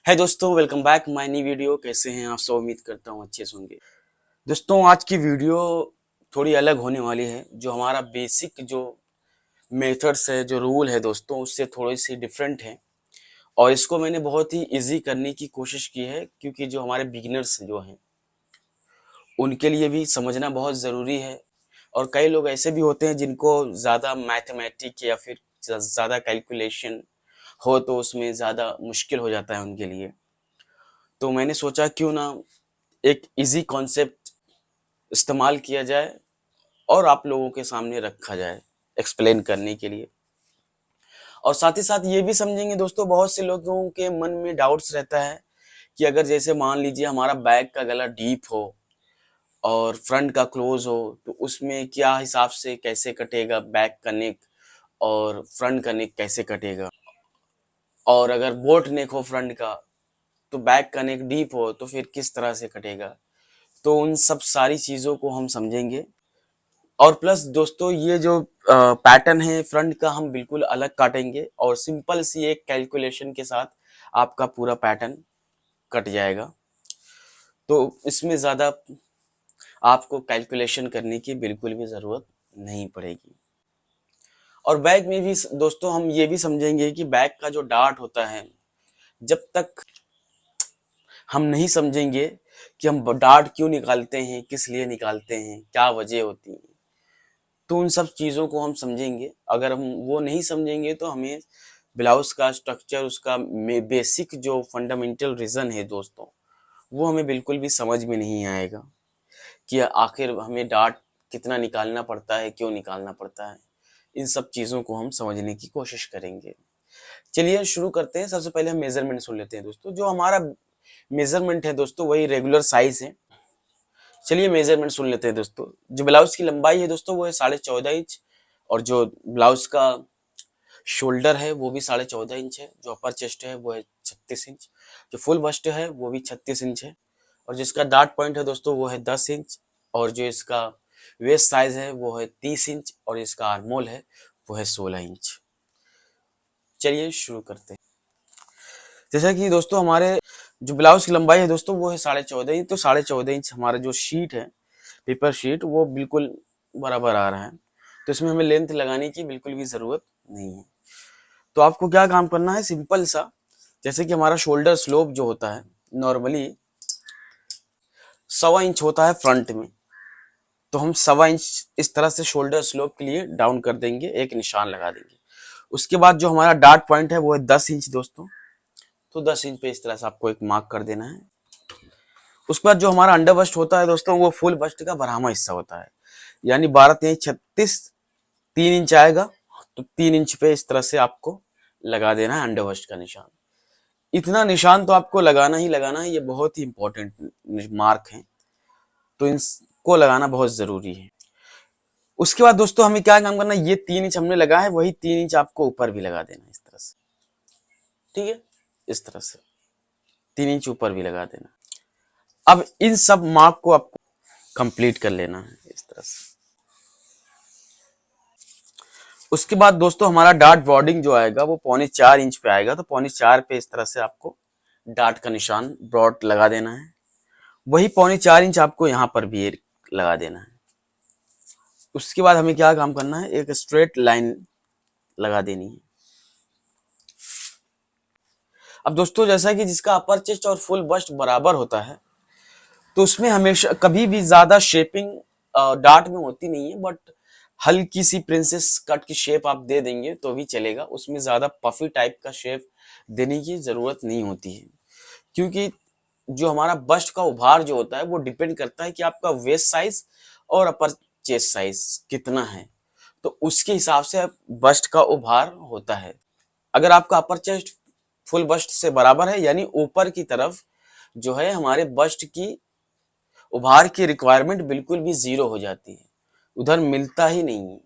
है दोस्तों, welcome back my new video. कैसे हैं आप सब? उम्मीद करता हूँ अच्छे से होंगे। दोस्तों, आज की वीडियो थोड़ी अलग होने वाली है। जो हमारा बेसिक जो मेथड्स है, जो रूल है दोस्तों, उससे थोड़ी सी डिफरेंट है। और इसको मैंने बहुत ही इजी करने की कोशिश की है, क्योंकि जो हमारे बिगिनर्स जो हैं उनके लिए भी समझना बहुत ज़रूरी है। और कई लोग ऐसे भी होते हैं जिनको ज़्यादा मैथमेटिक या फिर ज़्यादा कैलकुलेशन हो तो उसमें ज़्यादा मुश्किल हो जाता है उनके लिए। तो मैंने सोचा क्यों ना एक इजी कॉन्सेप्ट इस्तेमाल किया जाए और आप लोगों के सामने रखा जाए एक्सप्लेन करने के लिए। और साथ ही साथ ये भी समझेंगे दोस्तों, बहुत से लोगों के मन में डाउट्स रहता है कि अगर जैसे मान लीजिए हमारा बैक का गला डीप हो और फ्रंट का क्लोज हो, तो उसमें क्या हिसाब से कैसे कटेगा बैक का नेक, और फ्रंट का नेक कैसे कटेगा। और अगर बोट नेक हो फ्रंट का, तो बैक का नेक डीप हो तो फिर किस तरह से कटेगा। तो उन सब सारी चीज़ों को हम समझेंगे। और प्लस दोस्तों, ये जो पैटर्न है फ्रंट का, हम बिल्कुल अलग काटेंगे और सिंपल सी एक कैलकुलेशन के साथ आपका पूरा पैटर्न कट जाएगा। तो इसमें ज़्यादा आपको कैलकुलेशन करने की बिल्कुल भी ज़रूरत नहीं पड़ेगी। और बैक में भी दोस्तों हम ये भी समझेंगे कि बैक का जो डार्ट होता है, जब तक हम नहीं समझेंगे कि हम डार्ट क्यों निकालते हैं, किस लिए निकालते हैं, क्या वजह होती है, तो उन सब चीज़ों को हम समझेंगे। अगर हम वो नहीं समझेंगे तो हमें ब्लाउज का स्ट्रक्चर, उसका बेसिक जो फंडामेंटल रीज़न है दोस्तों, वो हमें बिल्कुल भी समझ में नहीं आएगा कि आखिर हमें डार्ट कितना निकालना पड़ता है, क्यों निकालना पड़ता है। इन सब चीज़ों को हम समझने की कोशिश करेंगे। चलिए शुरू करते हैं। सबसे पहले हम मेजरमेंट सुन लेते हैं दोस्तों। जो हमारा मेजरमेंट है दोस्तों, वही रेगुलर साइज है। चलिए मेजरमेंट सुन लेते हैं दोस्तों। जो ब्लाउज की लंबाई है दोस्तों, वो है 14.5 इंच। और जो ब्लाउज का शोल्डर है वो भी 14.5 इंच है। जो अपर चेस्ट है वो है 36 इंच। जो फुल बस्ट है वो भी 36 इंच है। और जिसका डार्ट पॉइंट है दोस्तों वो है 10 इंच। और जो इसका वेस्ट साइज है वो है 30 इंच। और इसका आर्मोल है वो है 16 इंच। चलिए शुरू करते हैं। जैसा कि दोस्तों हमारे जो ब्लाउज की लंबाई है दोस्तों, वो है 14.5 इंच। तो 14.5 इंच हमारा जो शीट है, पेपर शीट, वो बिल्कुल बराबर आ रहा है। तो इसमें हमें लेंथ लगाने की बिल्कुल भी ज़रूरत नहीं है। तो आपको क्या काम करना है, सिंपल सा। जैसे कि हमारा शोल्डर स्लोप जो होता है नॉर्मली 1.25 इंच होता है फ्रंट में। तो हम 1.25 इंच इस तरह से शोल्डर स्लोप के लिए डाउन कर देंगे, एक निशान लगा देंगे। उसके बाद जो हमारा डार्ट पॉइंट है वो है 10 इंच दोस्तों। तो 10 इंच पे इस तरह से आपको एक मार्क कर देना है। उसके बाद जो हमारा अंडर बस्ट होता है दोस्तों, वो फुल बस्ट का बराबर हिस्सा होता है। यानी 12 3 36 3 इंच आएगा। तो 3 इंच पे इस तरह से आपको लगा देना है अंडर बस्ट का निशान। इतना निशान तो आपको लगाना ही लगाना है, ये बहुत ही इंपॉर्टेंट मार्क है। तो इनको लगाना बहुत जरूरी है। उसके बाद दोस्तों हमें क्या काम करना है, ये 3 इंच हमने लगा है, वही 3 इंच आपको ऊपर भी लगा देना है इस तरह से। ठीक है, इस तरह से 3 इंच ऊपर भी लगा देना। अब इन सब मार्क को आपको कंप्लीट कर लेना है इस तरह से। उसके बाद दोस्तों हमारा डार्ट बॉर्डिंग जो आएगा वो 3.25 इंच पे आएगा। तो 3.25 पे इस तरह से आपको डार्ट का निशान ब्रॉड लगा देना है। वही 3.25 इंच आपको यहाँ पर भी लगा देना है। उसके बाद हमें क्या काम करना है, एक स्ट्रेट लाइन लगा देनी है। अब दोस्तों जैसा कि जिसका अपर चेस्ट और फुल बस्ट बराबर होता है, तो उसमें हमेशा कभी भी ज्यादा शेपिंग डार्ट में होती नहीं है। बट हल्की सी प्रिंसेस कट की शेप आप दे देंगे तो भी चलेगा। उसमें ज्यादा पफी टाइप का शेप देने की जरूरत नहीं होती है। क्योंकि जो हमारा बस्ट का उभार जो होता है वो डिपेंड करता है कि आपका वेस्ट साइज और अपर चेस्ट साइज कितना है। तो उसके हिसाब से बस्ट का उभार होता है। अगर आपका अपर चेस्ट फुल बस्ट से बराबर है, यानी ऊपर की तरफ जो है हमारे बस्ट की उभार की रिक्वायरमेंट बिल्कुल भी जीरो हो जाती है। उधर मिलता ही नहीं है,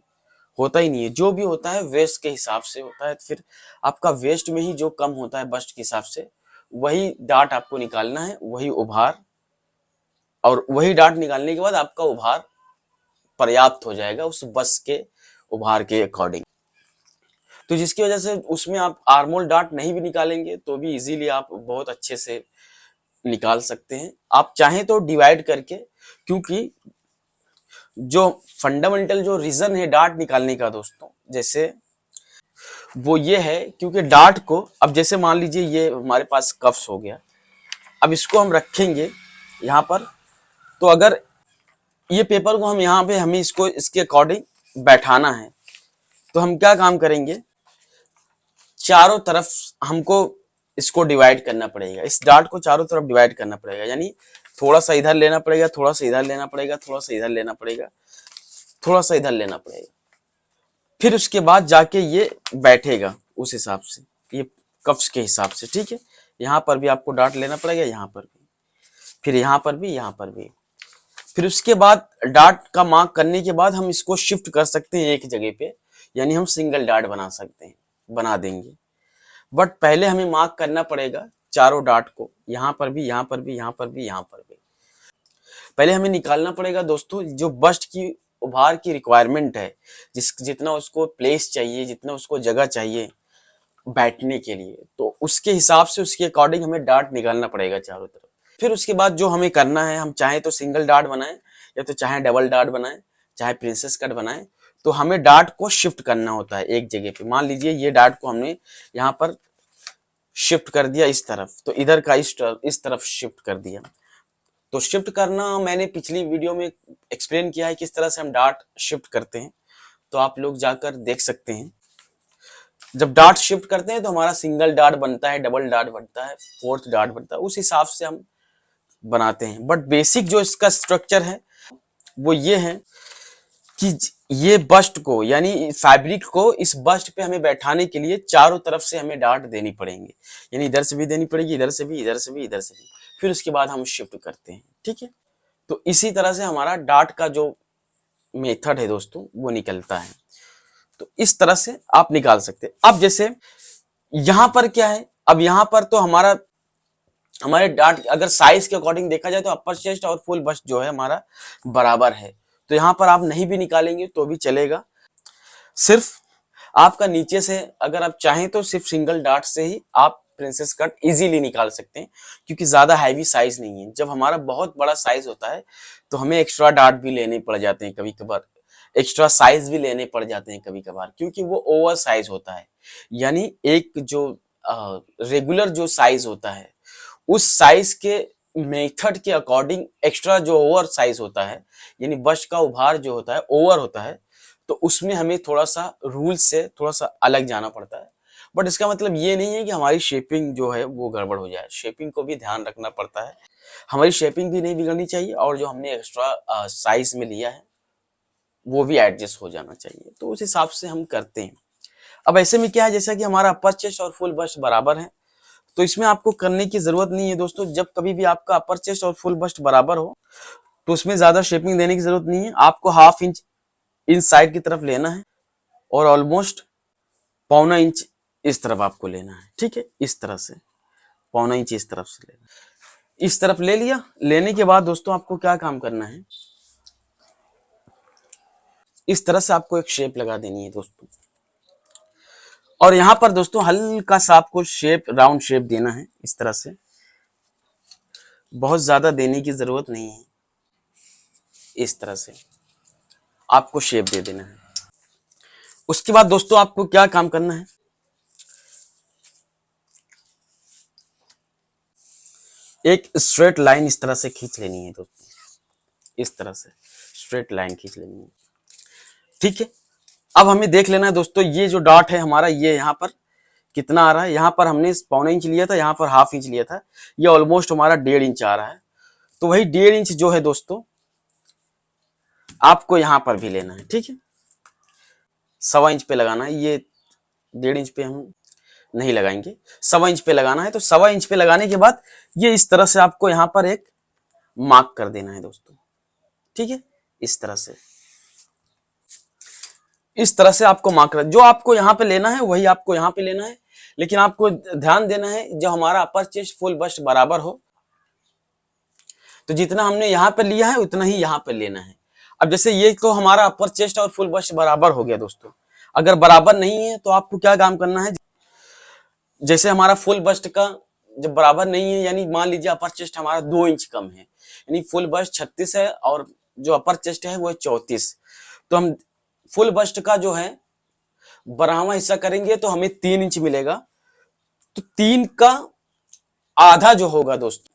होता ही नहीं है। जो भी होता है वेस्ट के हिसाब से होता है। फिर आपका वेस्ट में ही जो कम होता है बस्ट के हिसाब से, वही डार्ट आपको निकालना है, वही उभार। और वही डार्ट निकालने के बाद आपका उभार पर्याप्त हो जाएगा उस बस के उभार के अकॉर्डिंग। तो जिसकी वजह से उसमें आप आर्मोल डार्ट नहीं भी निकालेंगे तो भी इजीली आप बहुत अच्छे से निकाल सकते हैं। आप चाहें तो डिवाइड करके, क्योंकि जो फंडामेंटल जो रीजन है डार्ट निकालने का दोस्तों, जैसे वो ये है, क्योंकि डार्ट को अब जैसे मान लीजिए ये हमारे पास कफ्स हो गया, अब इसको हम रखेंगे यहाँ पर, तो अगर ये पेपर को हम यहाँ पे हमें इसको इसके अकॉर्डिंग बैठाना है, तो हम क्या काम करेंगे, चारों तरफ हमको इसको डिवाइड करना पड़ेगा, इस डार्ट को चारों तरफ डिवाइड करना पड़ेगा, यानी थोड़ा सा इधर लेना पड़ेगा, थोड़ा सा इधर लेना पड़ेगा, थोड़ा सा इधर लेना पड़ेगा, थोड़ा सा इधर लेना पड़ेगा, फिर उसके बाद जाके ये बैठेगा उस हिसाब से, ये कफ्स के हिसाब से, ठीक है। यहाँ पर भी आपको डार्ट लेना पड़ेगा, यहाँ पर भी, फिर यहाँ पर भी, यहाँ पर भी। फिर उसके बाद डार्ट का मार्क करने के बाद हम इसको शिफ्ट कर सकते हैं एक जगह पे, यानी हम सिंगल डार्ट बना सकते हैं, बना देंगे। बट पहले हमें मार्क करना पड़ेगा चारों डार्ट को, यहाँ पर भी, यहाँ पर भी, यहाँ पर भी, यहाँ पर भी। पहले हमें निकालना पड़ेगा दोस्तों जो बस्ट की उभार की रिक्वायरमेंट है, जितना उसको प्लेस चाहिए, जितना उसको जगह चाहिए बैठने के लिए, तो उसके हिसाब से उसके अकॉर्डिंग हमें डार्ट निकालना पड़ेगा चारों तरफ। फिर उसके बाद जो हमें करना है, हम चाहे तो सिंगल डार्ट बनाएं या तो चाहे डबल डार्ट बनाएं, चाहे प्रिंसेस कट बनाएं, तो हमें डार्ट को शिफ्ट करना होता है एक जगह पे। मान लीजिए ये डार्ट को हमने यहाँ पर शिफ्ट कर दिया इस तरफ, तो इधर का इस तरफ शिफ्ट कर दिया। तो शिफ्ट करना मैंने पिछली वीडियो में एक्सप्लेन किया है किस तरह से हम डार्ट शिफ्ट करते हैं, तो आप लोग जाकर देख सकते हैं। जब डार्ट शिफ्ट करते हैं तो हमारा सिंगल डार्ट बनता है, डबल डार्ट बनता है, फोर्थ डार्ट बनता है, उस हिसाब से हम बनाते हैं। बट बेसिक जो इसका स्ट्रक्चर है वो ये है कि ये बस्ट को, यानी फैब्रिक को इस बस्ट पे हमें बैठाने के लिए चारों तरफ से हमें डार्ट देनी पड़ेंगे, यानी इधर से भी देनी पड़ेगी, इधर से भी, इधर से भी, इधर से भी, फिर उसके बाद हम शिफ्ट करते हैं, ठीक है। तो इसी तरह से हमारा डार्ट का जो मेथड है दोस्तों वो निकलता है। तो इस तरह से आप निकाल सकते हैं। अब जैसे यहां पर क्या है, अब यहां पर तो हमारे डार्ट अगर साइज के अकॉर्डिंग देखा जाए तो अपर चेस्ट और फुल बस्ट जो है हमारा बराबर है, तो यहां पर आप नहीं भी निकालेंगे तो भी चलेगा। सिर्फ आपका नीचे से अगर आप चाहें तो सिर्फ सिंगल डार्ट से ही आप प्रिंसेस कट इजीली निकाल सकते हैं, क्योंकि ज्यादा हैवी साइज नहीं है। जब हमारा बहुत बड़ा साइज होता है तो हमें एक्स्ट्रा डार्ट भी लेने पड़ जाते हैं कभी कभार, एक्स्ट्रा साइज भी लेने पड़ जाते हैं कभी कभार, क्योंकि वो ओवर साइज होता है। यानी एक जो रेगुलर जो साइज होता है उस साइज के मेथड के अकॉर्डिंग एक्स्ट्रा जो ओवर साइज होता है, यानी बस्ट का उभार जो होता है ओवर होता है, तो उसमें हमें थोड़ा सा रूल से थोड़ा सा अलग जाना पड़ता है। बट इसका मतलब ये नहीं है कि हमारी शेपिंग जो है वो गड़बड़ हो जाए, शेपिंग को भी ध्यान रखना पड़ता है, हमारी शेपिंग भी नहीं बिगड़नी चाहिए, और जो हमने एक्स्ट्रा साइज में लिया है वो भी एडजस्ट हो जाना चाहिए। तो उस हिसाब से हम करते हैं। अब ऐसे में क्या है, जैसा कि हमारा अपर चेस्ट और फुल बस्ट बराबर है, तो इसमें आपको करने की जरूरत नहीं है दोस्तों। जब कभी भी आपका अपर चेस्ट और फुल बस्ट बराबर हो तो उसमें ज्यादा शेपिंग देने की जरूरत नहीं है। आपको हाफ इंच इन साइड की तरफ लेना है और ऑलमोस्ट पौना इंच इस तरफ आपको लेना है, ठीक है। इस तरह से पौना इंच इस तरफ से लेना, इस तरफ ले लिया। लेने के बाद दोस्तों आपको क्या काम करना है, इस तरह से आपको एक शेप लगा देनी है दोस्तों, और यहां पर दोस्तों हल्का सा आपको शेप, राउंड शेप देना है इस तरह से, बहुत ज्यादा देने की जरूरत नहीं है। इस तरह से आपको शेप दे देना है। उसके बाद दोस्तों आपको क्या काम करना है, एक स्ट्रेट लाइन इस तरह से खींच लेनी है दोस्तों, इस तरह से स्ट्रेट लाइन खींच लेनी है, ठीक है। अब हमें देख लेना है दोस्तों, ये जो डॉट है हमारा, ये यहाँ पर कितना आ रहा है, यहाँ पर हमने पौने इंच लिया था, यहाँ पर हाफ इंच लिया था, ये ऑलमोस्ट हमारा 1.5 इंच आ रहा है। तो वही 1.5 इंच जो है दोस्तों आपको यहाँ पर भी लेना है, ठीक है। 1.25 इंच पे लगाना है, ये 1.5 इंच पे हम नहीं लगाएंगे, 1.25 इंच पे लगाना है। तो 1.25 इंच पे लगाने के बाद ये इस तरह से आपको यहाँ पर एक मार्क कर देना है दोस्तों, ठीक है। इस तरह से, इस तरह से आपको मार्क कर, जो आपको यहाँ पे लेना है वही आपको यहाँ पे लेना है, लेकिन आपको ध्यान देना है जो हमारा अपर चेस्ट फुल बस्ट बराबर हो, तो जितना हमने यहाँ पे लिया है उतना ही यहाँ पे लेना है। अब जैसे ये तो हमारा अपर चेस्ट और फुल बस्ट बराबर हो गया दोस्तों। अगर बराबर नहीं है तो आपको क्या काम करना है, जैसे हमारा फुल बस्ट का जब बराबर नहीं है, यानी मान लीजिए अपर चेस्ट हमारा 2 इंच कम है, यानी फुल बस्ट 36 है और जो अपर चेस्ट है वो है 34, तो हम फुल बस्ट का जो है 12वां हिस्सा करेंगे तो हमें 3 इंच मिलेगा। तो 3 का आधा जो होगा दोस्तों,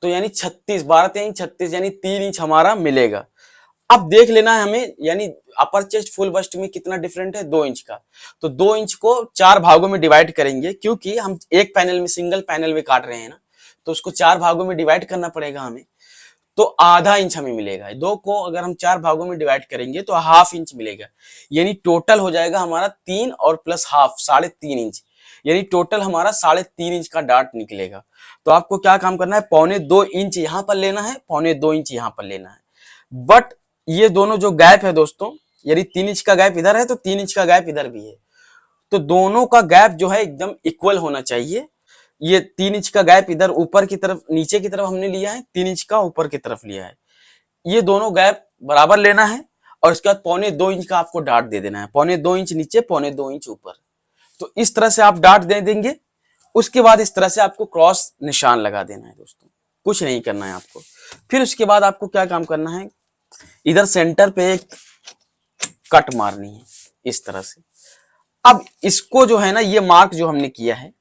तो यानी 36, 12×3 = 36, यानी 3 इंच हमारा मिलेगा। अब देख लेना है हमें, यानी अपर चेस्ट फुल बस्ट में कितना डिफरेंट है, 2 इंच का। तो 2 इंच को 4 भागों में डिवाइड करेंगे, क्योंकि हम एक पैनल में, सिंगल पैनल में काट रहे हैं ना, तो उसको 4 भागों में डिवाइड करना पड़ेगा हमें। तो आधा इंच हमें मिलेगा। 2 को अगर हम 4 भागों में डिवाइड करेंगे तो हाफ इंच मिलेगा, यानी टोटल हो जाएगा हमारा 3 और प्लस हाफ 3.5 इंच, यानी टोटल हमारा 3.5 इंच का डार्ट निकलेगा। तो आपको क्या काम करना है, 1.25 इंच यहां पर लेना है, 1.25 इंच यहां पर लेना है। बट ये दोनों जो गैप है दोस्तों, यानी 3 इंच का गैप इधर है तो 3 इंच का गैप इधर भी है, तो दोनों का गैप जो है एकदम इक्वल होना चाहिए। ये 3 इंच का गैप इधर ऊपर की तरफ, नीचे की तरफ हमने लिया है, 3 इंच का ऊपर की तरफ लिया है, ये दोनों गैप बराबर लेना है। और इसके बाद 1.25 इंच का आपको डार्ट दे देना है, 1.25 इंच नीचे, 1.25 इंच ऊपर। तो इस तरह से आप डार्ट दे देंगे। उसके बाद इस तरह से आपको क्रॉस निशान लगा देना है दोस्तों, कुछ नहीं करना है आपको। फिर उसके बाद आपको क्या काम करना है, इधर सेंटर पे एक कट मारनी है इस तरह से। अब इसको जो है ना, ये मार्क जो हमने किया है,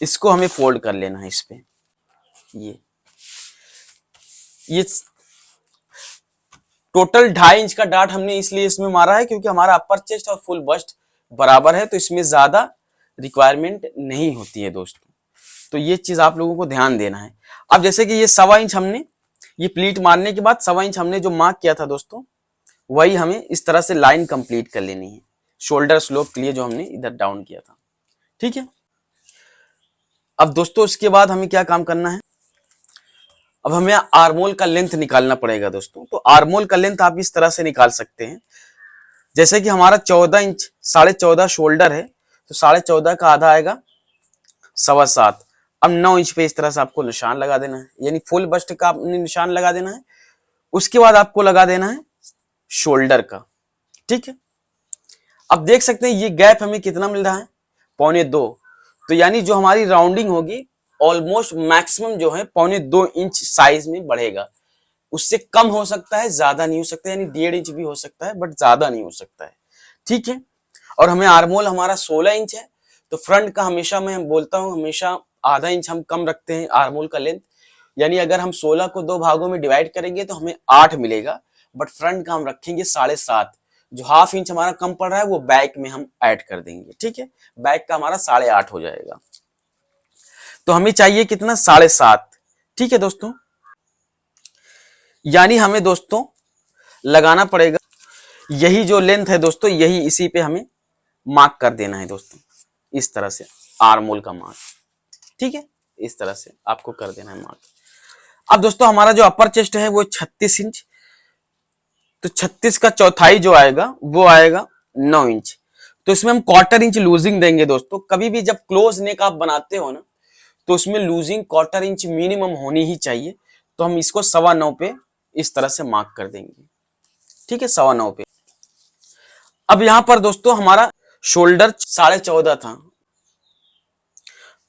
इसको हमें फोल्ड कर लेना है इस पे। ये टोटल 2.5 इंच का डार्ट हमने इसलिए इसमें मारा है क्योंकि हमारा अपर चेस्ट और फुल बस्ट बराबर है, तो इसमें ज्यादा रिक्वायरमेंट नहीं होती है दोस्तों। तो ये चीज आप लोगों को ध्यान देना है। अब जैसे कि ये 1.25 इंच हमने, ये प्लीट मारने के बाद 1.25 इंच हमने जो मार्क किया था दोस्तों, वही हमें इस तरह से लाइन कंप्लीट कर लेनी है, शोल्डर स्लोप के लिए जो हमने इधर डाउन किया था। ठीक है। अब दोस्तों इसके बाद हमें क्या काम करना है, अब हमें आर्मोल का लेंथ निकालना पड़ेगा दोस्तों। तो आर्मोल का लेंथ आप इस तरह से निकाल सकते हैं, जैसे कि हमारा 14 इंच 14.5 शोल्डर है, तो 14.5 का आधा आएगा 7.25। अब 9 इंच पे इस तरह से आपको निशान लगा देना है, यानी फुल बस्ट का आपने निशान लगा देना है। उसके बाद आपको लगा देना है शोल्डर का। ठीक है। अब देख सकते हैं ये गैप हमें कितना मिल रहा है, 1.25। तो यानी जो हमारी राउंडिंग होगी ऑलमोस्ट मैक्सिमम जो है 1.25 इंच साइज में बढ़ेगा। उससे कम हो सकता है, ज्यादा नहीं हो सकता, यानी 1.5 इंच भी हो सकता है, बट ज्यादा नहीं हो सकता है। ठीक है। और हमें आर्मोल हमारा 16 इंच है, तो फ्रंट का हमेशा मैं बोलता हूं, हमेशा आधा इंच हम कम रखते हैं आर्मोल का लेंथ, यानी अगर हम 16 को 2 भागों में डिवाइड करेंगे तो हमें 8 मिलेगा, बट फ्रंट का हम रखेंगे 7.5। जो हाफ इंच हमारा कम पड़ रहा है वो बैक में हम ऐड कर देंगे। ठीक है। बैक का हमारा 8.5 हो जाएगा, तो हमें चाहिए कितना, 7.5। ठीक है दोस्तों, यानी हमें दोस्तों लगाना पड़ेगा, यही जो लेंथ है दोस्तों, यही इसी पे हमें मार्क कर देना है दोस्तों, इस तरह से आर्मोल का मार्क। ठीक है, इस तरह से आपको कर देना है मार्क। अब दोस्तों हमारा जो अपर चेस्ट है वो 36 इंच, तो 36 का चौथाई जो आएगा वो आएगा 9 इंच। तो इसमें हम 1/4 इंच लूजिंग देंगे दोस्तों। कभी भी जब क्लोज नेक आप बनाते हो ना, तो उसमें लूजिंग 1/4 इंच मिनिमम होनी ही चाहिए। तो हम इसको 9.25 पे इस तरह से मार्क कर देंगे। ठीक है, 9.25 पे। अब यहां पर दोस्तों हमारा शोल्डर 14.5 था,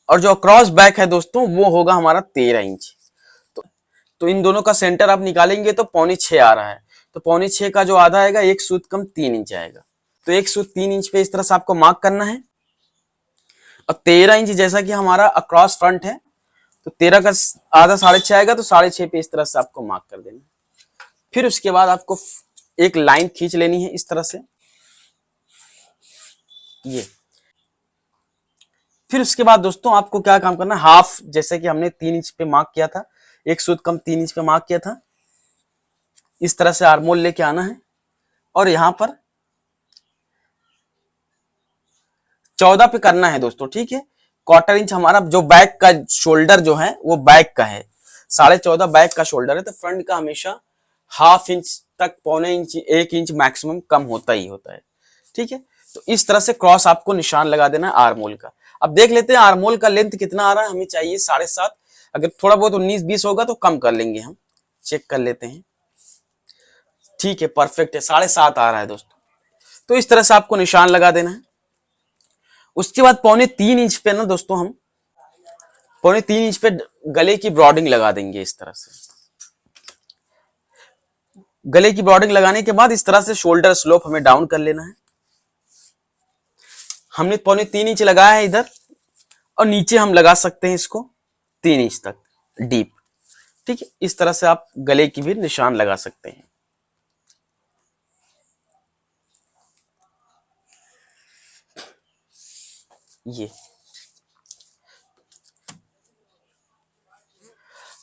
और जो क्रॉस बैक है दोस्तों वो होगा हमारा 13 इंच। तो इन दोनों का सेंटर आप निकालेंगे तो 5.25 आ रहा है, तो 5.25 का जो आधा आएगा, 1 सूत कम 3 इंच आएगा। तो 1 सूत 3 इंच पे इस तरह से आपको मार्क करना है। और 13 इंच जैसा कि हमारा अक्रॉस फ्रंट है, तो 13 का आधा 6.5 आएगा, तो 6.5 पे इस तरह से आपको मार्क कर देना है। फिर उसके बाद आपको एक लाइन खींच लेनी है इस तरह से, ये। फिर उसके बाद दोस्तों आपको क्या काम करना है, हाफ, जैसे कि हमने 3 इंच पे मार्क किया था, 1 सूत कम 3 इंच पे मार्क किया था, इस तरह से आर्मोल लेके आना है। और यहां पर 14 पे करना है दोस्तों। ठीक है, 1/4 इंच हमारा जो बैक का शोल्डर जो है वो बैक का है, 14.5 बैक का शोल्डर है, तो फ्रंट का हमेशा हाफ इंच तक, 1/4 इंच 1 इंच मैक्सिमम कम होता ही होता है। ठीक है, तो इस तरह से क्रॉस आपको निशान लगा देना है आर्मोल का। अब देख लेते हैं आर्मोल का लेंथ कितना आ रहा है, हमें चाहिए 7.5। अगर थोड़ा बहुत 19-20 होगा तो कम कर लेंगे, हम चेक कर लेते हैं। ठीक है, परफेक्ट है, 7.5 आ रहा है दोस्तों। तो इस तरह से आपको निशान लगा देना है। उसके बाद 3.25 इंच पे ना दोस्तों हम 3.25 इंच पे गले की ब्रॉडिंग लगा देंगे। इस तरह से गले की ब्रॉडिंग लगाने के बाद इस तरह से शोल्डर स्लोप हमें डाउन कर लेना है। हमने 3.25 इंच लगाया है इधर, और नीचे हम लगा सकते हैं इसको 3 इंच तक डीप। ठीक है, इस तरह से आप गले की भी निशान लगा सकते हैं। ये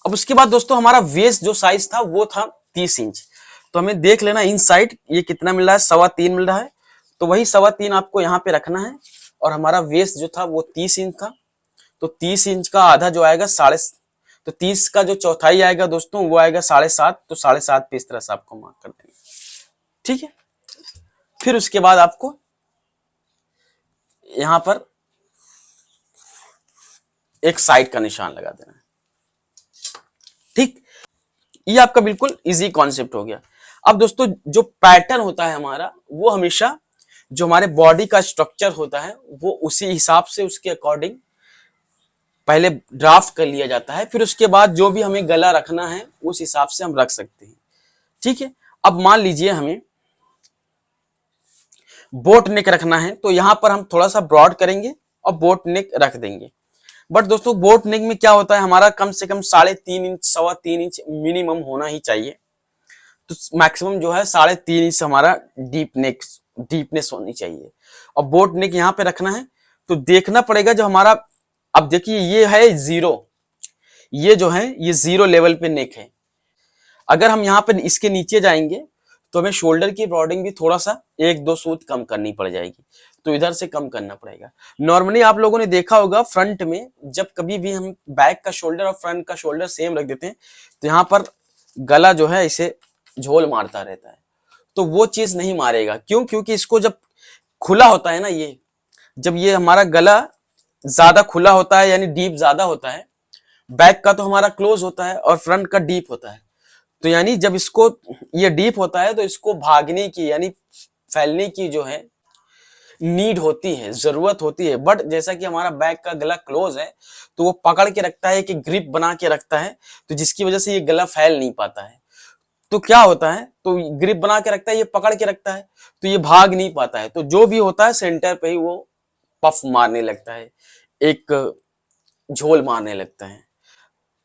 अब उसके बाद दोस्तों हमारा वेस्ट जो साइज था वो था 30 इंच। तो हमें देख लेना इन साइड ये कितना मिल रहा है, 3.25 मिल रहा है। तो वही 3.25 आपको यहाँ पे रखना है। और हमारा वेस्ट जो था वो 30 इंच था, तो 30 इंच का आधा जो आएगा तो 30 का जो चौथाई आएगा दोस्तों वो आएगा 7.5। तो 7.5 पे इस तरह से आपको मार्क कर देंगे। ठीक है, फिर उसके बाद आपको यहां पर एक साइड का निशान लगा देना है। ठीक, ये आपका बिल्कुल इजी कॉन्सेप्ट हो गया। अब दोस्तों जो पैटर्न होता है हमारा, वो हमेशा जो हमारे बॉडी का स्ट्रक्चर होता है वो उसी हिसाब से उसके अकॉर्डिंग पहले ड्राफ्ट कर लिया जाता है। फिर उसके बाद जो भी हमें गला रखना है उस हिसाब से हम रख सकते हैं। ठीक है, अब मान लीजिए हमें बोट नेक रखना है, तो यहां पर हम थोड़ा सा ब्रॉड करेंगे और बोट नेक रख देंगे। बट दोस्तों बोट नेक में क्या होता है, हमारा कम से कम 3.5 इंच 3.25 इंच मिनिमम होना ही चाहिए। तो मैक्सिमम जो है 3.5 इंच हमारा डीपनेस होनी चाहिए। और बोट नेक यहाँ पे रखना है, तो देखना पड़ेगा जो हमारा, अब देखिए ये है 0, ये जो है ये 0 लेवल पे नेक है। अगर हम यहाँ पे इसके नीचे जाएंगे तो हमें शोल्डर की ब्रॉडिंग भी थोड़ा सा 1-2 सूत कम करनी पड़ जाएगी, तो इधर से कम करना पड़ेगा। नॉर्मली आप लोगों ने देखा होगा फ्रंट में जब कभी भी हम बैक का शोल्डर और फ्रंट का शोल्डर सेम रख देते हैं तो यहाँ पर गला जो है इसे झोल मारता रहता है। तो वो चीज नहीं मारेगा। क्यों? क्योंकि इसको जब खुला होता है ना, ये जब ये हमारा गला ज्यादा खुला होता है यानी डीप ज्यादा होता है, बैक का तो हमारा क्लोज होता है और फ्रंट का डीप होता है। तो यानी जब इसको ये डीप होता है तो इसको भागने की यानी फैलने की जो है नीड होती है, जरूरत होती है। बट जैसा कि हमारा बैक का गला क्लोज है तो वो पकड़ के रखता है, कि ग्रिप बना के रखता है, तो जिसकी वजह से ये गला फैल नहीं पाता है। तो क्या होता है, तो ग्रिप बना के रखता है, ये पकड़ के रखता है, तो ये भाग नहीं पाता है। तो जो भी होता है सेंटर पे ही वो पफ मारने लगता है, एक झोल मारने लगता है।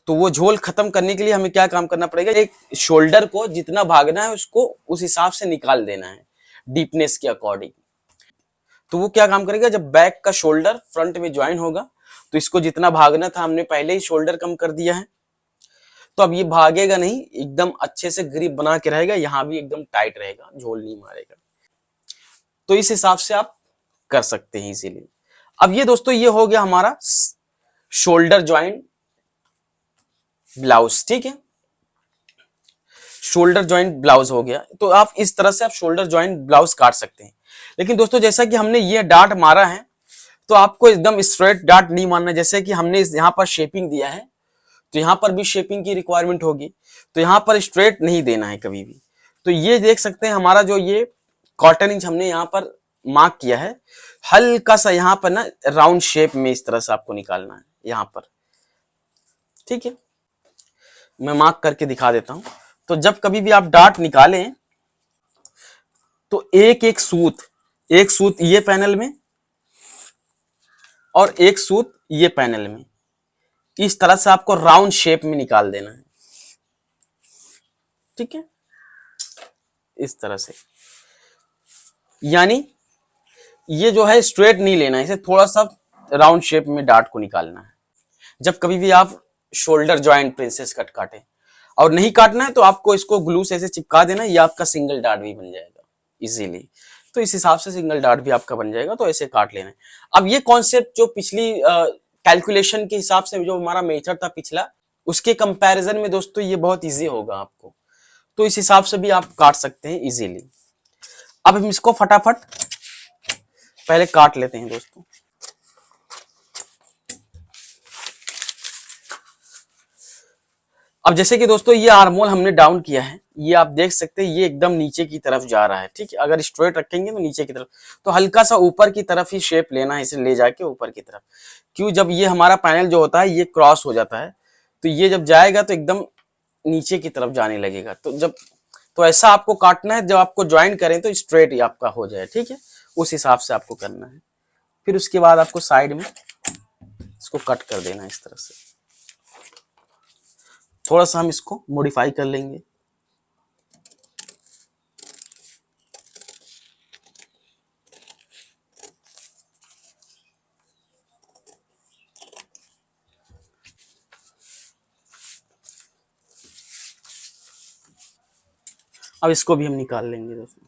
तो वो झोल खत्म करने के लिए हमें क्या काम करना पड़ेगा, एक शोल्डर को जितना भागना है उसको उस हिसाब से निकाल देना है डीपनेस के अकॉर्डिंग। तो वो क्या काम करेगा, जब बैक का शोल्डर फ्रंट में ज्वाइन होगा तो इसको जितना भागना था हमने पहले ही शोल्डर कम कर दिया है, तो अब ये भागेगा नहीं, एकदम अच्छे से ग्रिप बना के रहेगा, यहां भी एकदम टाइट रहेगा, झोल नहीं मारेगा। तो इस हिसाब से आप कर सकते हैं इजीली। अब ये दोस्तों ये हो गया हमारा शोल्डर ज्वाइंट ब्लाउज। ठीक है, शोल्डर ज्वाइंट ब्लाउज हो गया। तो आप इस तरह से आप शोल्डर ज्वाइंट ब्लाउज काट सकते हैं। लेकिन दोस्तों जैसा कि हमने ये डार्ट मारा है, तो आपको एकदम स्ट्रेट डार्ट नहीं मारना। जैसे कि हमने यहाँ पर शेपिंग दिया है तो यहाँ पर भी शेपिंग की रिक्वायरमेंट होगी, तो यहाँ पर स्ट्रेट नहीं देना है कभी भी। तो ये देख सकते हैं हमारा जो ये कॉटन इंच हमने यहाँ पर मार्क किया है, हल्का सा यहाँ पर ना राउंड शेप में इस तरह से आपको निकालना है यहाँ पर। ठीक है, मैं मार्क करके दिखा देता हूं। तो जब कभी भी आप डार्ट निकालें तो एक सूत ये पैनल में और एक सूत ये पैनल में, इस तरह से आपको राउंड शेप में निकाल देना है। ठीक है, इस तरह से, यानी ये जो है स्ट्रेट नहीं लेना है, इसे थोड़ा सा राउंड शेप में डार्ट को निकालना है। जब कभी भी आप शोल्डर ज्वाइंट प्रिंसेस कट काटे, और नहीं काटना है तो आपको इसको ग्लू से ऐसे चिपका देना, ये आपका सिंगल डार्ट भी बन जाएगा इजीली। तो इस हिसाब से सिंगल डार्ट भी आपका बन जाएगा, तो ऐसे काट लेना है। अब ये कॉन्सेप्ट जो पिछली कैलकुलेशन के हिसाब से जो हमारा मेथड था पिछला, उसके कंपैरिजन में दोस्तों ये बहुत इजी होगा आपको। तो इस हिसाब से भी आप काट सकते हैं इजीली। अब हम इसको फटाफट पहले काट लेते हैं दोस्तों। अब जैसे कि दोस्तों ये आर्मोल हमने डाउन किया है, ये आप देख सकते हैं ये एकदम नीचे की तरफ जा रहा है, ठीक है। अगर स्ट्रेट रखेंगे तो नीचे की तरफ, तो हल्का सा ऊपर की तरफ ही शेप लेना है, इसे ले जाके ऊपर की तरफ। क्यों, जब ये हमारा पैनल जो होता है ये क्रॉस हो जाता है, तो ये जब जाएगा तो एकदम नीचे की तरफ जाने लगेगा। तो ऐसा आपको काटना है, जब आपको ज्वाइन करें तो स्ट्रेट ही आपका हो जाए, ठीक है। उस हिसाब से आपको करना है। फिर उसके बाद आपको साइड में इसको कट कर देना है इस तरह से। थोड़ा सा हम इसको मॉडिफाई कर लेंगे। अब इसको भी हम निकाल लेंगे दोस्तों।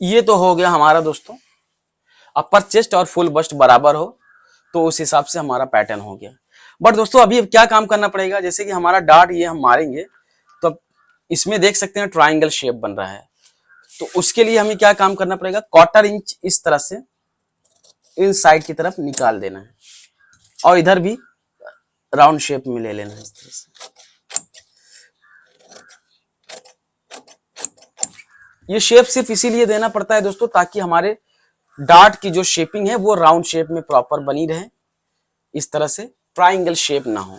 ये तो हो गया हमारा दोस्तों, अपर चेस्ट और फुल बस्ट बराबर हो तो उस हिसाब से हमारा पैटर्न हो गया। बट दोस्तों अभी अब क्या काम करना पड़ेगा, जैसे कि हमारा डार्ट ये हम मारेंगे तो अब इसमें देख सकते हैं ट्राइंगल शेप बन रहा है, तो उसके लिए हमें क्या काम करना पड़ेगा, 1/4 इंच इस तरह से इन साइड की तरफ निकाल देना है और इधर भी राउंड शेप में ले लेना है इस तरह से। ये शेप सिर्फ इसीलिए देना पड़ता है दोस्तों ताकि हमारे डार्ट की जो शेपिंग है वो राउंड शेप में प्रॉपर बनी रहे, इस तरह से ट्राइंगल शेप ना हो।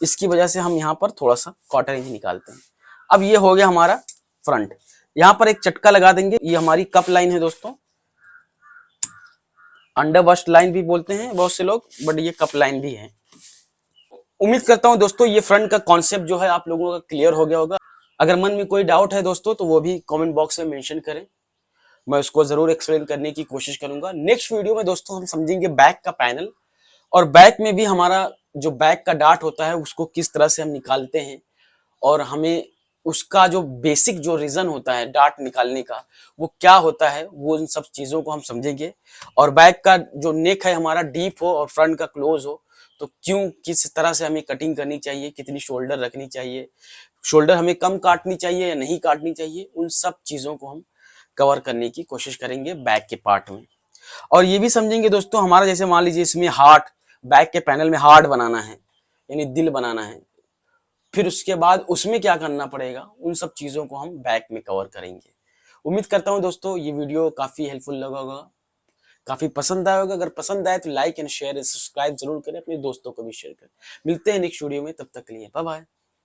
इसकी वजह से हम यहाँ पर थोड़ा सा 1/4 इंच निकालते हैं। अब ये हो गया हमारा फ्रंट। यहाँ पर एक चटका लगा देंगे, ये हमारी कप लाइन है दोस्तों, अंडर बस्ट लाइन भी बोलते हैं बहुत से लोग, बट ये कप लाइन भी है। उम्मीद करता हूं दोस्तों ये फ्रंट का कॉन्सेप्ट जो है आप लोगों का क्लियर हो गया होगा। अगर मन में कोई डाउट है दोस्तों तो वो भी कमेंट बॉक्स में मेंशन करें, मैं उसको जरूर एक्सप्लेन करने की कोशिश करूंगा। नेक्स्ट वीडियो में दोस्तों हम समझेंगे बैक का पैनल, और बैक में भी हमारा जो बैक का डार्ट होता है उसको किस तरह से हम निकालते हैं, और हमें उसका जो बेसिक जो रीजन होता है डार्ट निकालने का वो क्या होता है, वो इन सब चीजों को हम समझेंगे। और बैक का जो नेक है हमारा डीप हो और फ्रंट का क्लोज हो तो क्यों, किस तरह से हमें कटिंग करनी चाहिए, कितनी शोल्डर रखनी चाहिए, शोल्डर हमें कम काटनी चाहिए या नहीं काटनी चाहिए, उन सब चीजों को हम कवर करने की कोशिश करेंगे बैक के पार्ट में। और ये भी समझेंगे दोस्तों हमारा, जैसे मान लीजिए इसमें हार्ट, बैक के पैनल में हार्ट बनाना है यानी दिल बनाना है, फिर उसके बाद उसमें क्या करना पड़ेगा, उन सब चीजों को हम बैक में कवर करेंगे। उम्मीद करता हूं दोस्तों ये वीडियो काफी हेल्पफुल लगा होगा, काफी पसंद आया होगा। अगर पसंद आए तो like and share and subscribe जरूर करें, अपने दोस्तों को भी शेयर करें। मिलते हैं नेक्स्ट वीडियो में, तब तक के लिए बाय बाय।